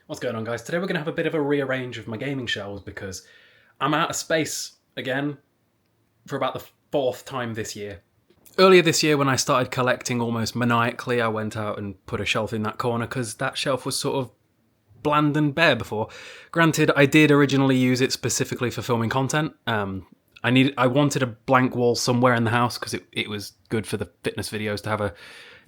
What's going on, guys? Today we're going to have a bit of a rearrange of my gaming shelves because I'm out of space again for about the fourth time this year. Earlier this year, when I started collecting almost maniacally, I went out and put a shelf in that corner because that shelf was sort of bland and bare before. Granted, I did originally use it specifically for filming content. I wanted a blank wall somewhere in the house because it was good for the fitness videos to have a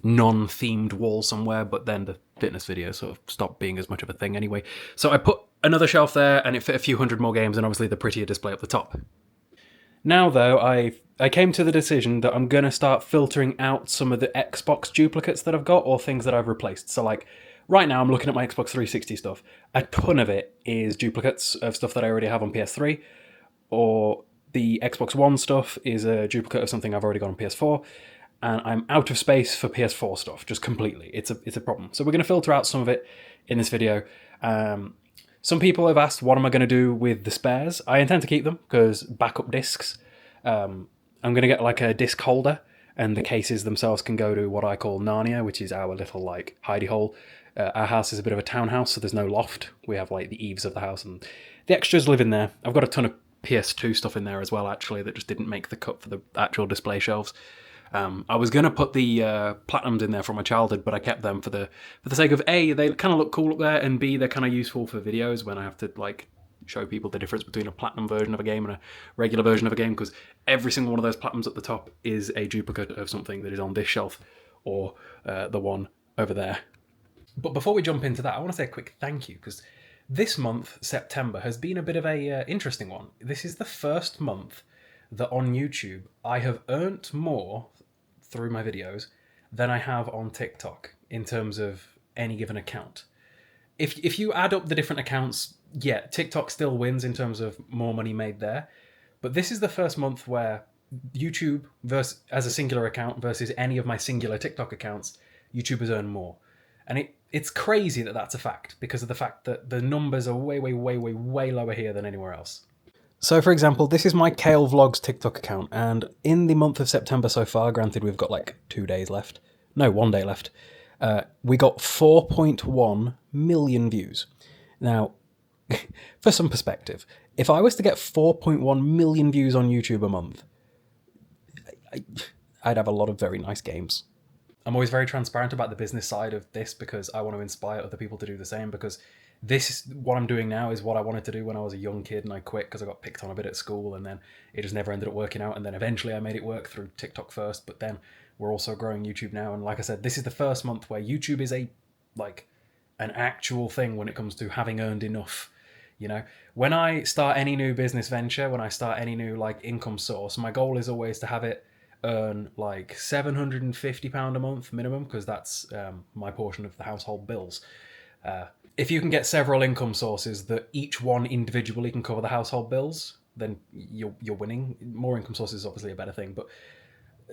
non-themed wall somewhere, but then the fitness videos sort of stopped being as much of a thing anyway. So I put another shelf there and it fit a few hundred more games and obviously the prettier display up the top. Now though, I came to the decision that I'm going to start filtering out some of the Xbox duplicates that I've got or things that I've replaced. So like, right now I'm looking at my Xbox 360 stuff. A ton of it is duplicates of stuff that I already have on PS3, or the Xbox One stuff is a duplicate of something I've already got on PS4, and I'm out of space for PS4 stuff, just completely. It's a problem. So we're going to filter out some of it in this video. Some people have asked, what am I going to do with the spares? I intend to keep them, because backup discs. I'm going to get like a disc holder, and the cases themselves can go to what I call Narnia, which is our little like hidey hole. Our house is a bit of a townhouse, so there's no loft. We have like the eaves of the house, and the extras live in there. I've got a ton of PS2 stuff in there as well, actually, that just didn't make the cut for the actual display shelves. I was going to put the Platinums in there from my childhood, but I kept them for the sake of A, they kind of look cool up there, and B, they're kind of useful for videos when I have to like show people the difference between a Platinum version of a game and a regular version of a game, because every single one of those Platinums at the top is a duplicate of something that is on this shelf or the one over there. But before we jump into that, I want to say a quick thank you, because this month, September, has been a bit of a interesting one. This is the first month that on YouTube I have earned more through my videos than I have on TikTok in terms of any given account. If you add up the different accounts, yeah, TikTok still wins in terms of more money made there. But this is the first month where YouTube as a singular account versus any of my singular TikTok accounts, YouTube has earned more. And it's crazy that that's a fact, because of the fact that the numbers are way, way, way, way, way lower here than anywhere else. So, for example, this is my Kale Vlogs TikTok account, and in the month of September so far, granted we've got like 2 days left, no, 1 day left, we got 4.1 million views. Now, for some perspective, if I was to get 4.1 million views on YouTube a month, I'd have a lot of very nice games. I'm always very transparent about the business side of this because I want to inspire other people to do the same, because what I'm doing now is what I wanted to do when I was a young kid, and I quit because I got picked on a bit at school, and then it just never ended up working out, and then eventually I made it work through TikTok first, but then we're also growing YouTube now, and like I said, this is the first month where YouTube is an actual thing when it comes to having earned enough. You know, when I start any new business venture, when I start any new like income source, my goal is always to have it earn like £750 a month minimum, because that's my portion of the household bills. If you can get several income sources that each one individually can cover the household bills, then you're winning. More income sources is obviously a better thing, but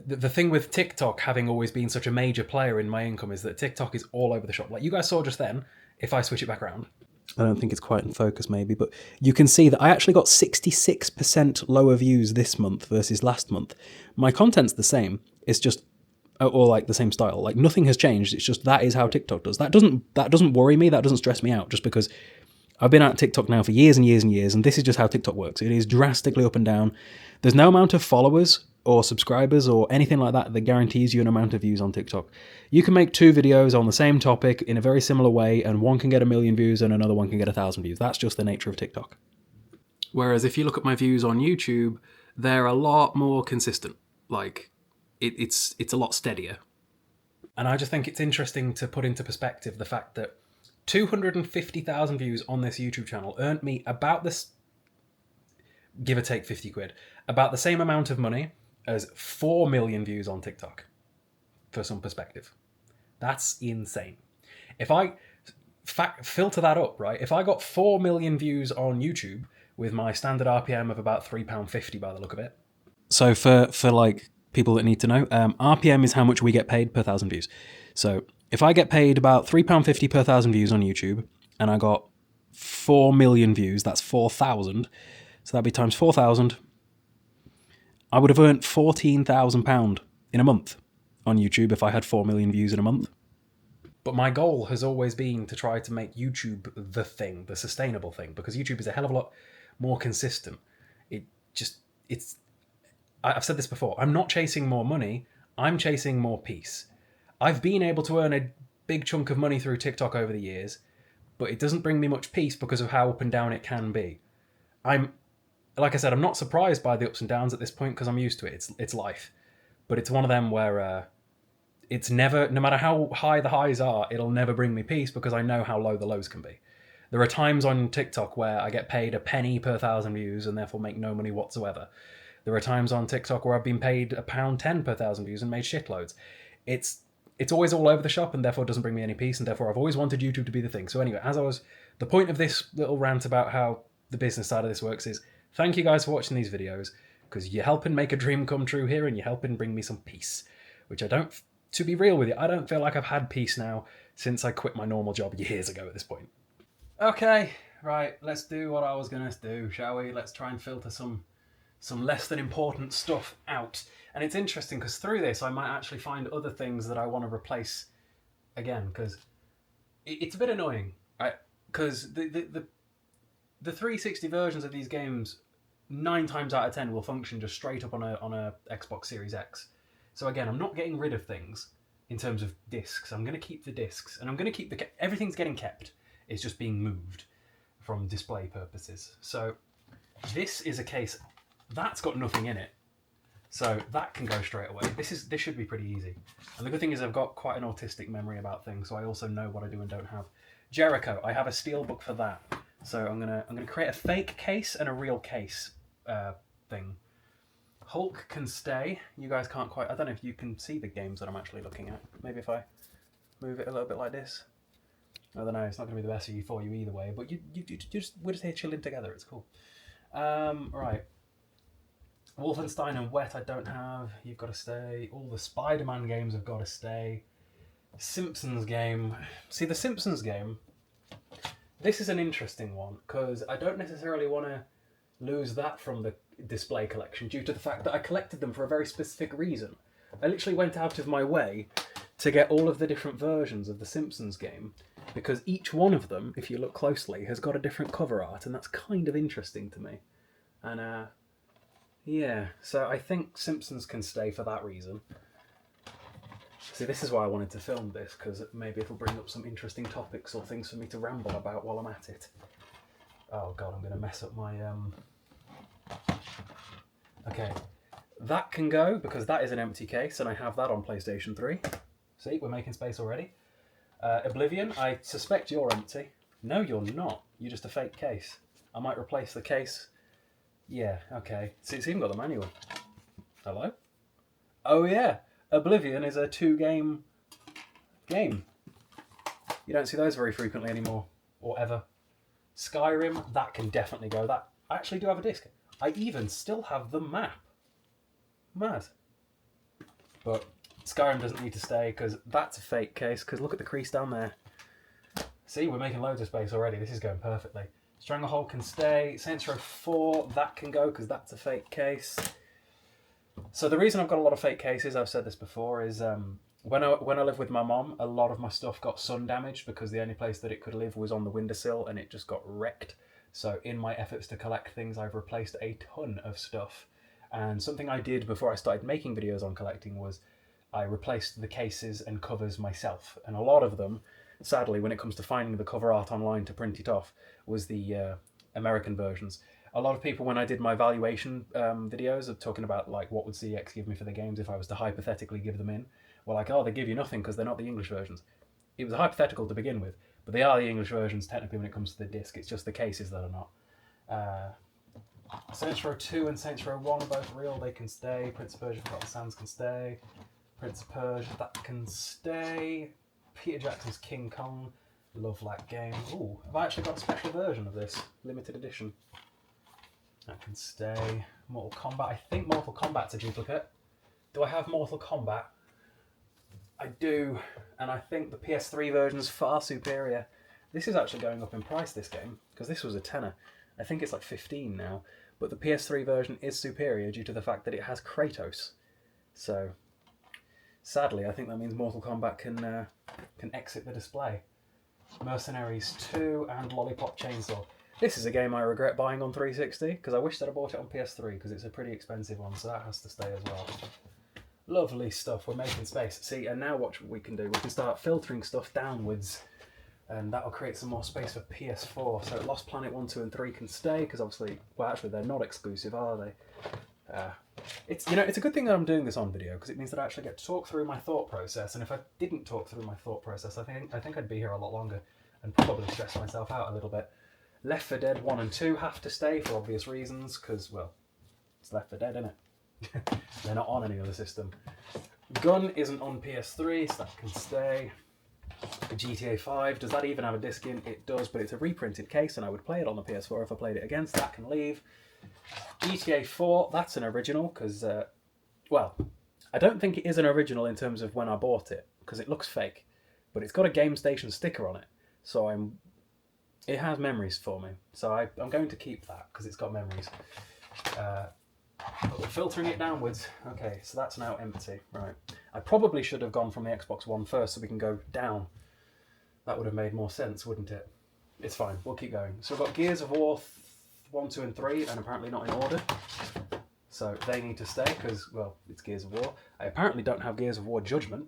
the thing with TikTok having always been such a major player in my income is that TikTok is all over the shop. Like you guys saw just then, if I switch it back around, I don't think it's quite in focus maybe, but you can see that I actually got 66% lower views this month versus last month. My content's the same, it's just, or like the same style, like nothing has changed, it's just that is how TikTok does. That doesn't worry me, that doesn't stress me out, just because I've been at TikTok now for years and years and years, and this is just how TikTok works. It is drastically up and down. There's no amount of followers or subscribers or anything like that that guarantees you an amount of views on TikTok. You can make 2 videos on the same topic in a very similar way, and one can get 1 million views and another one can get 1,000 views. That's just the nature of TikTok. Whereas if you look at my views on YouTube, they're a lot more consistent. Like, it's a lot steadier. And I just think it's interesting to put into perspective the fact that 250,000 views on this YouTube channel earned me about this, give or take 50 quid, about the same amount of money as 4 million views on TikTok, for some perspective. That's insane. If I filter that up, right, if I got 4 million views on YouTube with my standard RPM of about £3.50 by the look of it. So for like people that need to know, RPM is how much we get paid per 1,000 views. So if I get paid about £3.50 per 1,000 views on YouTube, and I got 4 million views, that's 4,000, so that'd be times 4,000, I would have earned £14,000 in a month on YouTube if I had 4 million views in a month. But my goal has always been to try to make YouTube the thing, the sustainable thing, because YouTube is a hell of a lot more consistent. I've said this before, I'm not chasing more money, I'm chasing more peace. I've been able to earn a big chunk of money through TikTok over the years, but it doesn't bring me much peace because of how up and down it can be. Like I said, I'm not surprised by the ups and downs at this point because I'm used to it. It's life. But it's one of them where it's never, no matter how high the highs are, it'll never bring me peace because I know how low the lows can be. There are times on TikTok where I get paid a penny per 1,000 views and therefore make no money whatsoever. There are times on TikTok where I've been paid £1.10 per 1,000 views and made shitloads. It's always all over the shop and therefore doesn't bring me any peace, and therefore I've always wanted YouTube to be the thing. So anyway, the point of this little rant about how the business side of this works is thank you guys for watching these videos because you're helping make a dream come true here and you're helping bring me some peace, which to be real with you, I don't feel like I've had peace now since I quit my normal job years ago at this point. Okay, right, let's do what I was going to do, shall we? Let's try and filter some less than important stuff out. And it's interesting because through this I might actually find other things that I want to replace again, because it's a bit annoying, right? Because the 360 versions of these games 9 times out of 10 will function just straight up on a Xbox Series X. So again, I'm not getting rid of things in terms of discs. I'm going to keep the discs, and I'm going to keep everything's getting kept. It's just being moved from display purposes. So this is a case that's got nothing in it, so that can go straight away. This should be pretty easy. And the good thing is I've got quite an autistic memory about things, so I also know what I do and don't have. Jericho, I have a steelbook for that. So I'm gonna create a fake case and a real case thing. Hulk can stay. You guys can't quite. I don't know if you can see the games that I'm actually looking at. Maybe if I move it a little bit like this. I don't know. It's not going to be the best for you either way. But we're just here chilling together. It's cool. Right. Wolfenstein and Wet I don't have. You've got to stay. All the Spider-Man games have got to stay. Simpsons game. See, the Simpsons game, this is an interesting one because I don't necessarily want to lose that from the display collection due to the fact that I collected them for a very specific reason. I literally went out of my way to get all of the different versions of the Simpsons game because each one of them, if you look closely, has got a different cover art, and that's kind of interesting to me. And yeah, so I think Simpsons can stay for that reason. See, this is why I wanted to film this, because maybe it'll bring up some interesting topics or things for me to ramble about while I'm at it. Oh god, I'm going to mess up my... Okay, that can go, because that is an empty case, and I have that on PlayStation 3. See, we're making space already. Oblivion, I suspect you're empty. No, you're not. You're just a fake case. I might replace the case. Yeah, okay. See, it's even got the manual. Hello? Oh yeah, Oblivion is a 2-game game. You don't see those very frequently anymore, or ever. Skyrim, that can definitely go. That I actually do have a disc. I even still have the map. Mad. But Skyrim doesn't need to stay because that's a fake case, because look at the crease down there. See, we're making loads of space already. This is going perfectly. Stranglehold can stay. Saints Row 4, that can go because that's a fake case. So the reason I've got a lot of fake cases, I've said this before, is when I lived with my mom, a lot of my stuff got sun damaged because the only place that it could live was on the windowsill and it just got wrecked. So in my efforts to collect things, I've replaced a ton of stuff. And something I did before I started making videos on collecting was I replaced the cases and covers myself. And a lot of them, sadly, when it comes to finding the cover art online to print it off, was the American versions. A lot of people, when I did my valuation videos of talking about like what would CX give me for the games if I was to hypothetically give them in, were like, oh, they give you nothing because they're not the English versions. It was hypothetical to begin with, but they are the English versions technically when it comes to the disc. It's just the cases that are not. Saints Row 2 and Saints Row 1 are both real. They can stay. Prince of Persia Forgotten Sands can stay. Prince of Persia, that can stay. Peter Jackson's King Kong. Love that game. Ooh, I've actually got a special version of this. Limited edition. That can stay. Mortal Kombat. I think Mortal Kombat's a duplicate. Do I have Mortal Kombat? I do. And I think the PS3 version's far superior. This is actually going up in price, this game, because this was a tenner. I think it's like 15 now. But the PS3 version is superior due to the fact that it has Kratos. So Sadly, I think that means Mortal Kombat can exit the display. Mercenaries 2 and Lollipop Chainsaw. This is a game I regret buying on 360 because I wish that I bought it on PS3 because it's a pretty expensive one, so that has to stay as well. Lovely stuff, we're making space. See, and now what we can do, we can start filtering stuff downwards, and that'll create some more space for PS4. So Lost Planet 1, 2 and 3 can stay because obviously, well actually they're not exclusive, are they? It's a good thing that I'm doing this on video because it means that I actually get to talk through my thought process. And if I didn't talk through my thought process, I think I'd be here a lot longer and probably stress myself out a little bit. Left 4 Dead 1 and 2 have to stay for obvious reasons because, well, it's Left 4 Dead, isn't it? They're not on any other system. Gun isn't on PS3, so that can stay. GTA 5, does that even have a disc in? It does, but it's a reprinted case and I would play it on the PS4 if I played it again, so that can leave. GTA 4, that's an original because, well, I don't think it is an original in terms of when I bought it because it looks fake, but it's got a Game Station sticker on it, so it has memories for me, so I'm going to keep that because it's got memories. But we're filtering it downwards. Okay, so that's now empty. Right. I probably should have gone from the Xbox One first so we can go down. That would have made more sense, wouldn't it? It's fine. We'll keep going. So we've got Gears of War 1, 2 and 3, and apparently not in order. So they need to stay because, well, it's Gears of War. I apparently don't have Gears of War Judgment.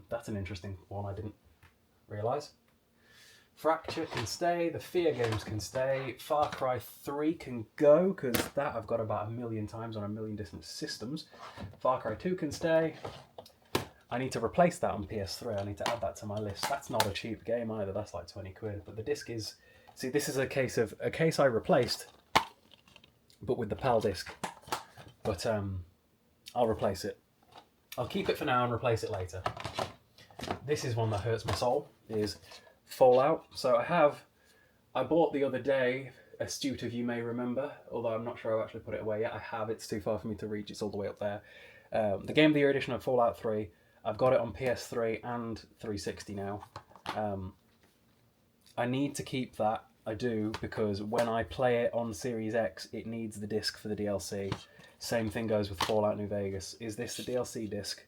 That's an interesting one I didn't realise. Fracture can stay, the Fear games can stay, Far Cry 3 can go, because that I've got about 1 million times on 1 million different systems. Far Cry 2 can stay. I need to replace that on PS3, I need to add that to my list. That's not a cheap game either, that's like 20 quid, but the disc is... See, this is a case I replaced, but with the PAL disc. But I'll replace it. I'll keep it for now and replace it later. This is one that hurts my soul, is Fallout. So I bought the other day, astute of you may remember, although I'm not sure I've actually put it away yet. I have, it's too far for me to reach, it's all the way up there. The Game of the Year edition of Fallout 3, I've got it on PS3 and 360 now. I need to keep that, I do, because when I play it on Series X, it needs the disc for the DLC. Same thing goes with Fallout New Vegas. Is this the DLC disc?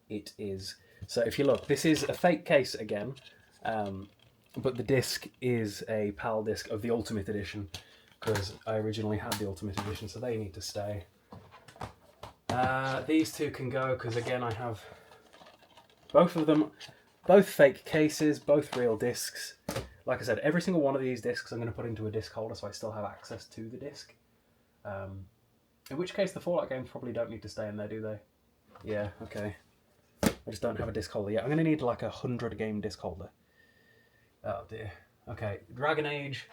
It is. So if you look, this is a fake case again. But the disc is a PAL disc of the Ultimate Edition because I originally had the Ultimate Edition, so they need to stay. These two can go because again I have both of them, both fake cases, both real discs. Like I said, every single one of these discs I'm going to put into a disc holder so I still have access to the disc. In which case the Fallout games probably don't need to stay in there, do they? Yeah, okay. I just don't have a disc holder yet. I'm going to need like a 100 game disc holder. Oh dear. Okay, Dragon Age,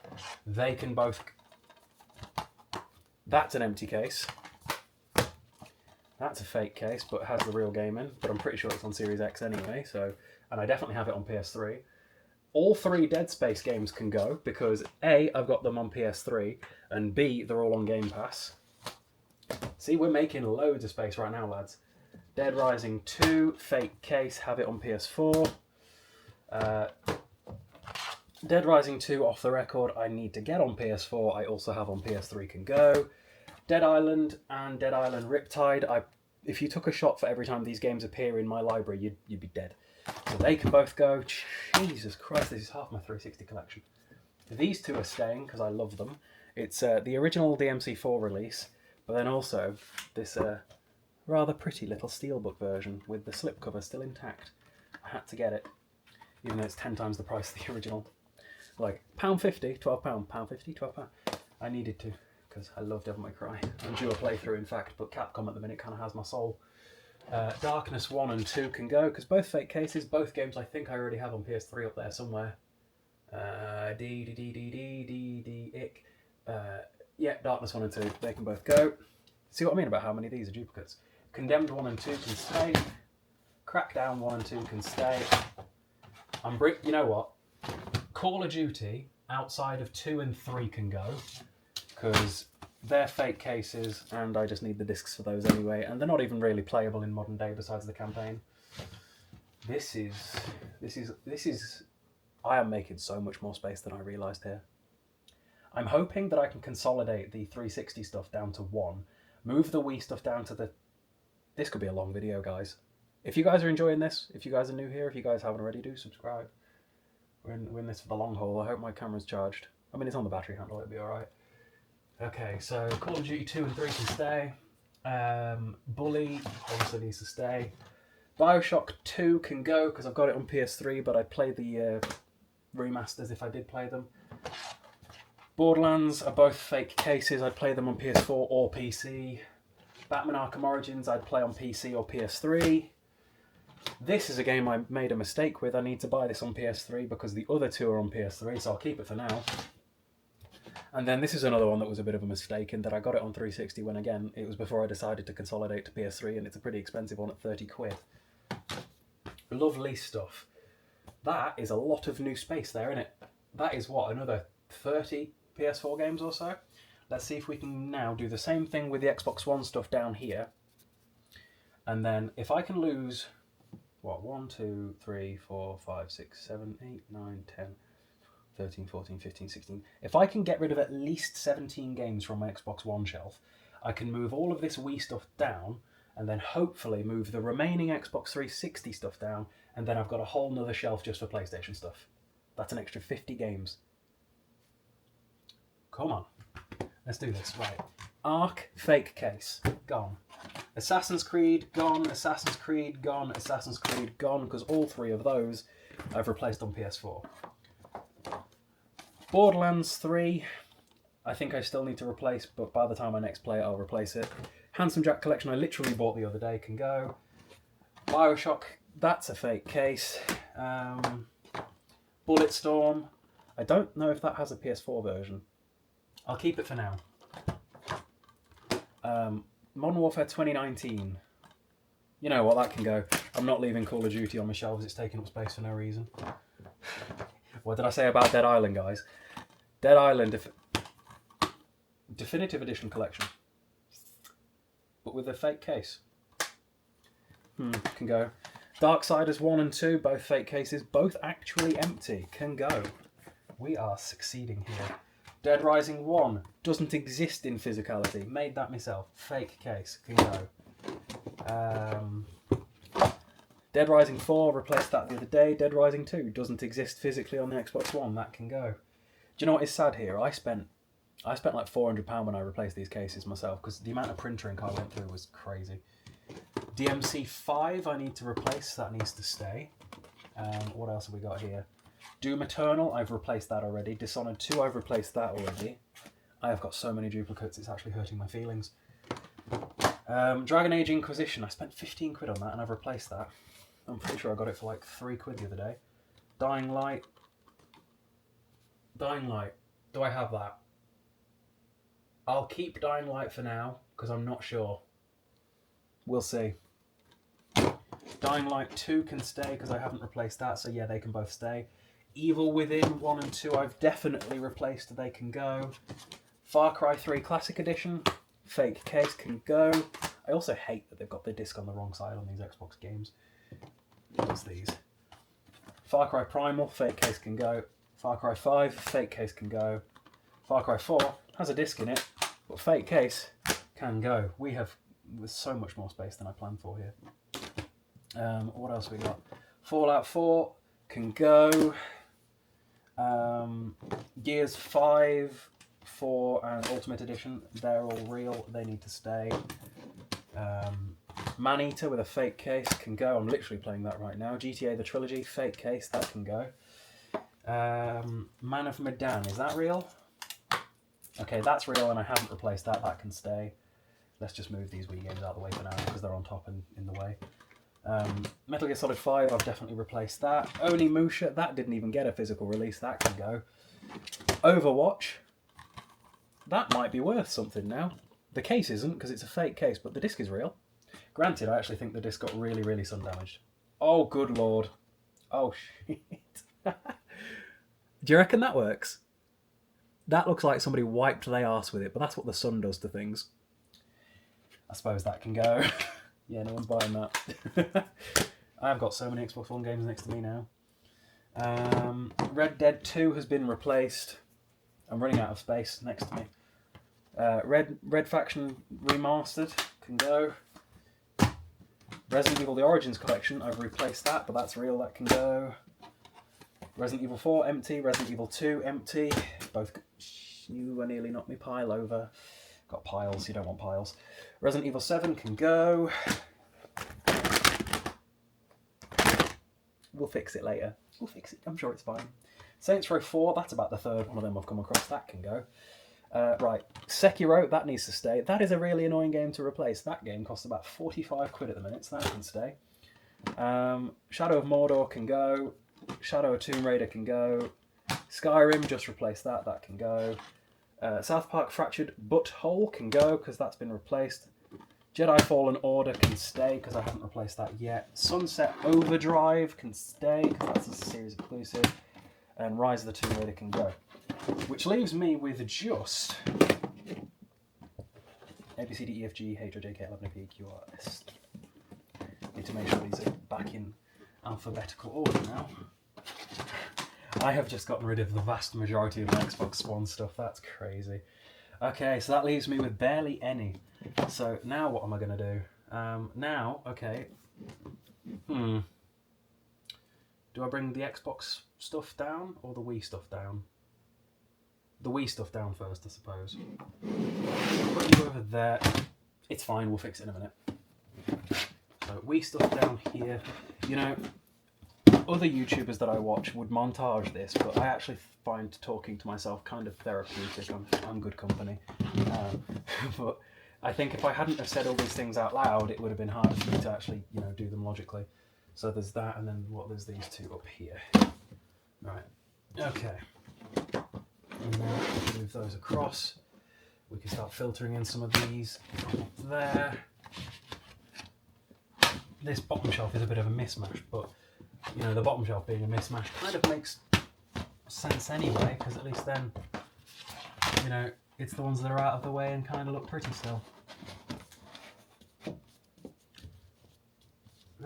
they can both... That's an empty case. That's a fake case, but has the real game in. But I'm pretty sure it's on Series X anyway, so... And I definitely have it on PS3. All 3 Dead Space games can go, because A, I've got them on PS3, and B, they're all on Game Pass. See, we're making loads of space right now, lads. Dead Rising 2, fake case, have it on PS4. Dead Rising 2, off the record, I need to get on PS4. I also have on PS3 can go. Dead Island and Dead Island Riptide. If you took a shot for every time these games appear in my library, you'd be dead. So they can both go. Jesus Christ, this is half my 360 collection. These two are staying because I love them. It's the original DMC4 release, but then also this rather pretty little steelbook version with the slipcover still intact. I had to get it, even though it's 10 times the price of the original. Like £1.50, £12, £1.50, £12. I needed to, because I love Devil May Cry. I'm due a playthrough, in fact, but Capcom at the minute kind of has my soul. Darkness 1 and 2 can go, because both fake cases, both games I think I already have on PS3 up there somewhere. Ick. Yeah, Darkness 1 and 2, they can both go. See what I mean about how many of these are duplicates? Condemned 1 and 2 can stay. Crackdown 1 and 2 can stay. You know what? Call of Duty, outside of 2 and 3 can go, because they're fake cases and I just need the discs for those anyway, and they're not even really playable in modern day besides the campaign. This is... I am making so much more space than I realised here. I'm hoping that I can consolidate the 360 stuff down to 1, move the Wii stuff down to the... This could be a long video, guys. If you guys are enjoying this, if you guys are new here, if you guys haven't already, do subscribe. We're in this for the long haul. I hope my camera's charged. I mean, it's on the battery handle, it'll be alright. Okay, so Call of Duty 2 and 3 can stay. Bully obviously needs to stay. Bioshock 2 can go because I've got it on PS3, but I'd play the remasters if I did play them. Borderlands are both fake cases. I'd play them on PS4 or PC. Batman Arkham Origins I'd play on PC or PS3. This is a game I made a mistake with. I need to buy this on PS3 because the other two are on PS3, so I'll keep it for now. And then this is another one that was a bit of a mistake in that I got it on 360 when, again, it was before I decided to consolidate to PS3, and it's a pretty expensive one at 30 quid. Lovely stuff. That is a lot of new space there, isn't it? That is, what, another 30 PS4 games or so? Let's see if we can now do the same thing with the Xbox One stuff down here. And then if I can lose, what, 1, 2, 3, 4, 5, 6, 7, 8, 9, 10, 13, 14, 15, 16. If I can get rid of at least 17 games from my Xbox One shelf, I can move all of this Wii stuff down and then hopefully move the remaining Xbox 360 stuff down, and then I've got a whole nother shelf just for PlayStation stuff. That's an extra 50 games. Come on. Let's do this. Right. Ark, fake case. Gone. Assassin's Creed, gone. Assassin's Creed, gone. Assassin's Creed, gone, because all three of those I've replaced on PS4. Borderlands 3, I think I still need to replace, but by the time I next play it, I'll replace it. Handsome Jack Collection I literally bought the other day, can go. Bioshock, that's a fake case. Bulletstorm, I don't know if that has a PS4 version. I'll keep it for now. Modern Warfare 2019. You know what, that can go. I'm not leaving Call of Duty on my shelves, it's taking up space for no reason. What did I say about Dead Island, guys? Dead Island Definitive Edition Collection. But with a fake case. Can go. Darksiders 1 and 2, both fake cases, both actually empty. Can go. We are succeeding here. Dead Rising 1 doesn't exist in physicality. Made that myself. Fake case. Can go. Dead Rising 4, replaced that the other day. Dead Rising 2 doesn't exist physically on the Xbox One. That can go. Do you know what is sad here? I spent like £400 when I replaced these cases myself, because the amount of printer ink I went through was crazy. DMC 5 I need to replace. That needs to stay. What else have we got here? Doom Eternal, I've replaced that already. Dishonored 2, I've replaced that already. I have got so many duplicates, it's actually hurting my feelings. Dragon Age Inquisition, I spent 15 quid on that and I've replaced that. I'm pretty sure I got it for like 3 quid the other day. Dying Light. Do I have that? I'll keep Dying Light for now, because I'm not sure. We'll see. Dying Light 2 can stay, because I haven't replaced that, so yeah, they can both stay. Evil Within 1 and 2 I've definitely replaced, they can go. Far Cry 3 Classic Edition, fake case, can go. I also hate that they've got the disc on the wrong side on these Xbox games. What's these? Far Cry Primal, fake case, can go. Far Cry 5, fake case, can go. Far Cry 4 has a disc in it, but fake case can go. We have with so much more space than I planned for here. What else we got? Fallout 4 can go. Gears 5, 4 and Ultimate Edition, they're all real, they need to stay. Maneater with a fake case can go. I'm literally playing that right now. GTA the Trilogy, fake case, that can go. Man of Medan, is that real? Okay, that's real and I haven't replaced that, that can stay. Let's just move these Wii games out of the way for now because they're on top and in the way. Metal Gear Solid 5, I've definitely replaced that. Onimusha, that didn't even get a physical release, that can go. Overwatch, that might be worth something now. The case isn't because it's a fake case, but the disc is real. Granted, I actually think the disc got really, really sun damaged. Oh, good lord. Oh, shit. Do you reckon that works? That looks like somebody wiped their arse with it, but that's what the sun does to things. I suppose that can go. Yeah, no one's buying that. I've got so many Xbox One games next to me now. Red Dead 2 has been replaced. I'm running out of space next to me. Red Faction Remastered can go. Resident Evil The Origins Collection, I've replaced that, but that's real, that can go. Resident Evil 4, empty. Resident Evil 2, empty. Both... You nearly knocked me pile over. Got piles, you don't want piles. Resident Evil 7 can go. We'll fix it later. We'll fix it, I'm sure it's fine. Saints Row 4, that's about the third one of them I've come across, that can go. Right, Sekiro, that needs to stay. That is a really annoying game to replace. That game costs about 45 quid at the minute, so that can stay. Shadow of Mordor can go. Shadow of Tomb Raider can go. Skyrim, just replace that, that can go. South Park Fractured Butthole can go, because that's been replaced. Jedi Fallen Order can stay, because I haven't replaced that yet. Sunset Overdrive can stay, because that's a series exclusive. And Rise of the Tomb Raider can go. Which leaves me with just A, B, C, D, E, F, G, H, I, J, K, L, M, N, P, Q, R, S. Need to make sure these are back in alphabetical order now. I have just gotten rid of the vast majority of the Xbox One stuff. That's crazy. Okay, so that leaves me with barely any. So now what am I going to do? Now, okay. Do I bring the Xbox stuff down or the Wii stuff down? The Wii stuff down first, I suppose. Put you over there. It's fine, we'll fix it in a minute. So Wii stuff down here. You know, other YouTubers that I watch would montage this, but I actually find talking to myself kind of therapeutic. I'm good company. But I think if I hadn't have said all these things out loud, it would have been hard for me to actually, you know, do them logically. So there's that, and then there's these two up here. Right. Okay. And now we can move those across. We can start filtering in some of these there. This bottom shelf is a bit of a mismatch, but you know, the bottom shelf being a mismatch kind of makes sense anyway, because at least then, you know, it's the ones that are out of the way and kind of look pretty still.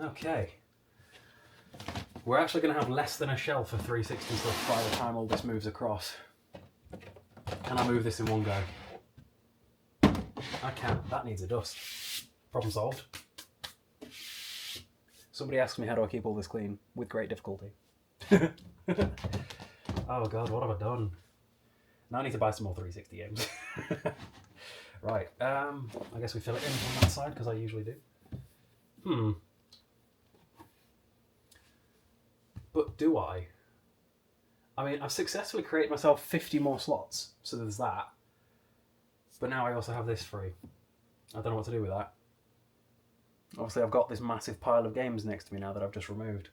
Okay. We're actually going to have less than a shelf of 360 stuff by the time all this moves across. Can I move this in one go? I can. That needs a dust. Problem solved. Somebody asked me how do I keep all this clean? With great difficulty. Oh god, what have I done? Now I need to buy some more 360 games. Right, I guess we fill it in from that side, because I usually do. But do I? I mean, I've successfully created myself 50 more slots, so there's that. But now I also have this free. I don't know what to do with that. Obviously I've got this massive pile of games next to me now that I've just removed.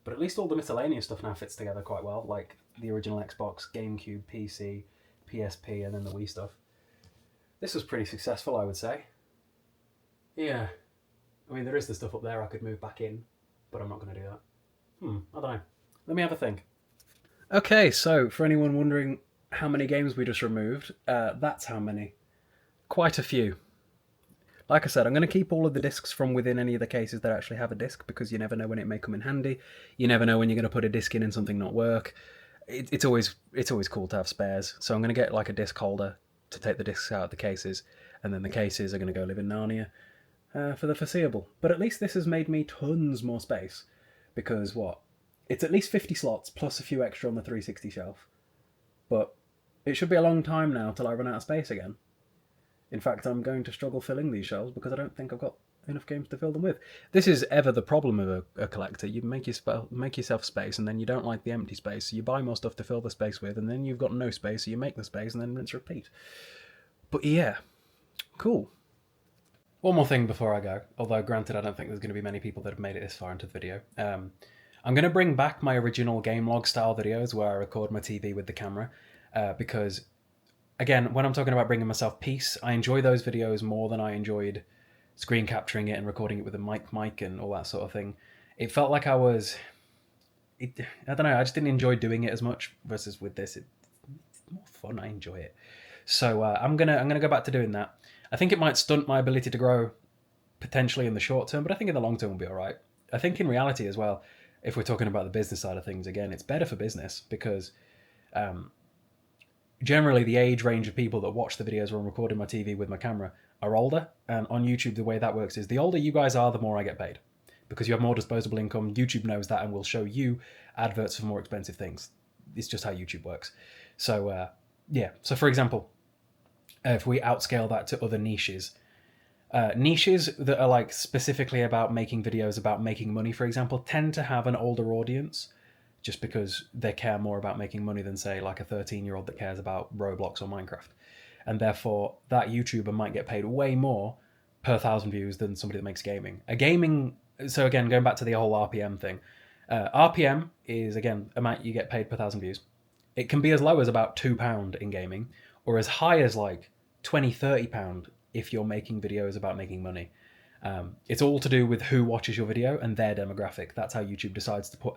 But at least all the miscellaneous stuff now fits together quite well, like the original Xbox, GameCube, PC, PSP, and then the Wii stuff. This was pretty successful, I would say. Yeah. I mean, there is the stuff up there I could move back in, but I'm not going to do that. I don't know. Let me have a think. Okay, so for anyone wondering how many games we just removed, that's how many. Quite a few. Like I said, I'm going to keep all of the discs from within any of the cases that actually have a disc, because you never know when it may come in handy. You never know when you're going to put a disc in and something not work. It's always cool to have spares. So I'm going to get like a disc holder to take the discs out of the cases, and then the cases are going to go live in Narnia for the foreseeable. But at least this has made me tons more space, because it's at least 50 slots plus a few extra on the 360 shelf. But it should be a long time now till I run out of space again. In fact, I'm going to struggle filling these shelves because I don't think I've got enough games to fill them with. This is ever the problem of a collector. You make yourself space, and then you don't like the empty space, so you buy more stuff to fill the space with, and then you've got no space, so you make the space, and then rinse repeat. But yeah, cool. One more thing before I go, although granted I don't think there's going to be many people that have made it this far into the video. I'm going to bring back my original gamelog style videos where I record my TV with the camera, because again, when I'm talking about bringing myself peace, I enjoy those videos more than I enjoyed screen capturing it and recording it with a mic and all that sort of thing. It felt like I don't know, I just didn't enjoy doing it as much, versus with this, it's more fun, I enjoy it. So I'm gonna go back to doing that. I think it might stunt my ability to grow potentially in the short term, but I think in the long term will be all right. I think in reality as well, if we're talking about the business side of things, again, it's better for business, because generally the age range of people that watch the videos where I'm recording my TV with my camera are older. And on YouTube, the way that works is the older you guys are, the more I get paid. Because you have more disposable income, YouTube knows that and will show you adverts for more expensive things. It's just how YouTube works. So, yeah. So, for example, if we outscale that to other niches, niches that are like specifically about making videos about making money, for example, tend to have an older audience just because they care more about making money than, say, like a 13-year-old that cares about Roblox or Minecraft. And therefore, that YouTuber might get paid way more per 1,000 views than somebody that makes gaming. So again, going back to the whole RPM thing, RPM is, again, amount you get paid per 1,000 views. It can be as low as about £2 in gaming, or as high as like £20-30 if you're making videos about making money. It's all to do with who watches your video and their demographic. That's how YouTube decides to put...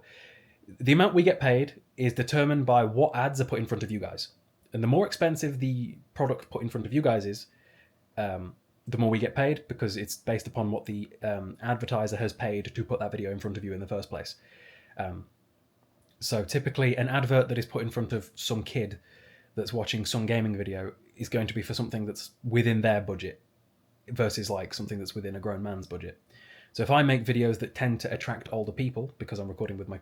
The amount we get paid is determined by what ads are put in front of you guys. And the more expensive the product put in front of you guys is, the more we get paid, because it's based upon what the advertiser has paid to put that video in front of you in the first place. So typically an advert that is put in front of some kid that's watching some gaming video is going to be for something that's within their budget versus like something that's within a grown man's budget. So if I make videos that tend to attract older people because I'm recording with my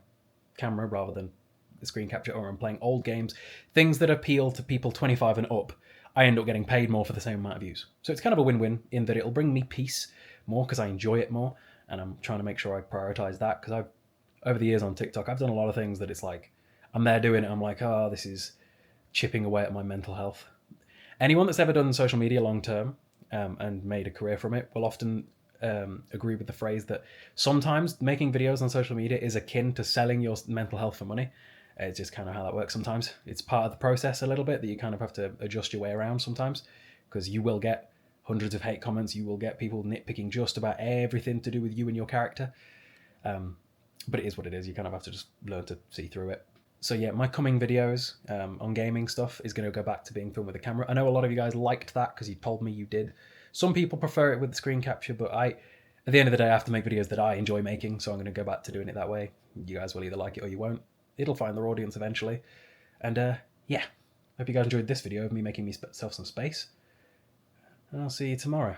camera rather than the screen capture, or I'm playing old games, things that appeal to people 25 and up, I end up getting paid more for the same amount of views. So it's kind of a win-win in that it'll bring me peace more because I enjoy it more, and I'm trying to make sure I prioritize that, because over the years on TikTok, I've done a lot of things that it's like I'm there doing it, I'm like, oh, this is chipping away at my mental health. Anyone that's ever done social media long term and made a career from it will often agree with the phrase that sometimes making videos on social media is akin to selling your mental health for money. It's just kind of how that works sometimes. It's part of the process a little bit that you kind of have to adjust your way around sometimes, because you will get hundreds of hate comments, you will get people nitpicking just about everything to do with you and your character. But it is what it is. You kind of have to just learn to see through it. So yeah, my coming videos on gaming stuff is going to go back to being filmed with a camera. I know a lot of you guys liked that because you told me you did. Some people prefer it with the screen capture, but at the end of the day, I have to make videos that I enjoy making, so I'm going to go back to doing it that way. You guys will either like it or you won't. It'll find their audience eventually. And yeah, hope you guys enjoyed this video of me making myself some space. And I'll see you tomorrow.